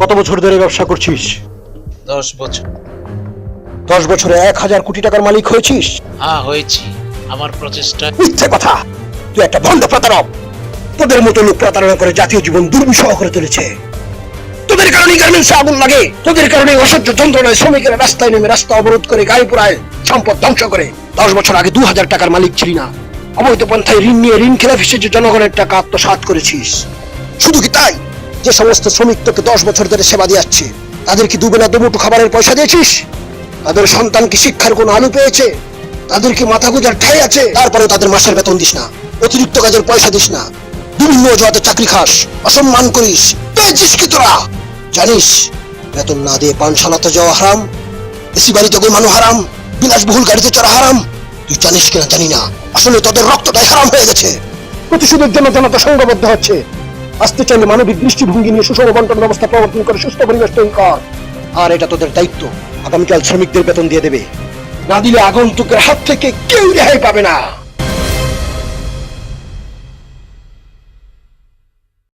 কত বছর ধরে ব্যবসা করছিস? 10 বছর। 10 বছরে 1000 কোটি টাকার মালিক হয়েছিস? হ্যাঁ, হয়েছি। আমার প্রচেষ্টা। মিথ্যে কথা, তুই একটা ভণ্ড প্রতারক। তোদের মতো লোক প্রতারণা করে জাতীয় জীবন দুর্বিষহ করে তুলেছে। তোদের কারণে গার্মেন্টসে আগুন লাগে, তোদের কারণে অসহ্য যন্ত্রণায় শ্রমিকেরা রাস্তায় নেমে রাস্তা অবরোধ করে, গাড়ি পোড়ায়, সম্পদ ধ্বংস করে। 10 বছর আগে 2000 টাকার মালিক ছিলি না, অবৈধ পন্থায় ঋণ নিয়ে ঋণ খেলাপি সেজে জনগণের টাকা আত্মসাৎ করেছিস। শুধু কি তাই, যে সমস্ত শ্রমিক তোকে 10 বছর ধরে সেবা দিয়ে আসছে, তাদের কি দুবেলা দুমুঠো খাবারের পয়সা দিয়েছিস? তাদের সন্তান কি শিক্ষার কোনো আলো পেয়েছে? তাদের কি মাথা গোঁজার ঠাঁই আছে? তারপরে তাদের মাসের বেতন দিস না, অতিরিক্ত কাজের পয়সা দিস না, বিভিন্ন অজুহাতে চাকরি খাস, অসম্মান করিস। পেয়েছিস কি তোরা? জানিস বেতন না দিয়ে পানশালাতে যাওয়া হারাম, এসি বাড়িতে ঘুমানো হারাম, বিলাসবহুল গাড়িতে চড়া হারাম। তুই জানিস কিনা জানি না, আসলে তোদের রক্তটাই হারাম হয়ে গেছে। প্রতিশোধের জন্য জনতা সংঘবদ্ধ হচ্ছে। আসতে চাইলে মানবিক দৃষ্টিভঙ্গি নিয়ে সুষম বন্টন ব্যবস্থা প্রবর্তন করে সুস্থ পরিবেশ তৈরি কর। আর এটা তোদের দায়িত্ব। আগামীকাল শ্রমিকদের বেতন দিয়ে দেবে, না দিলে আগন্তুকের হাত থেকে কেউ রেহাই পাবে না।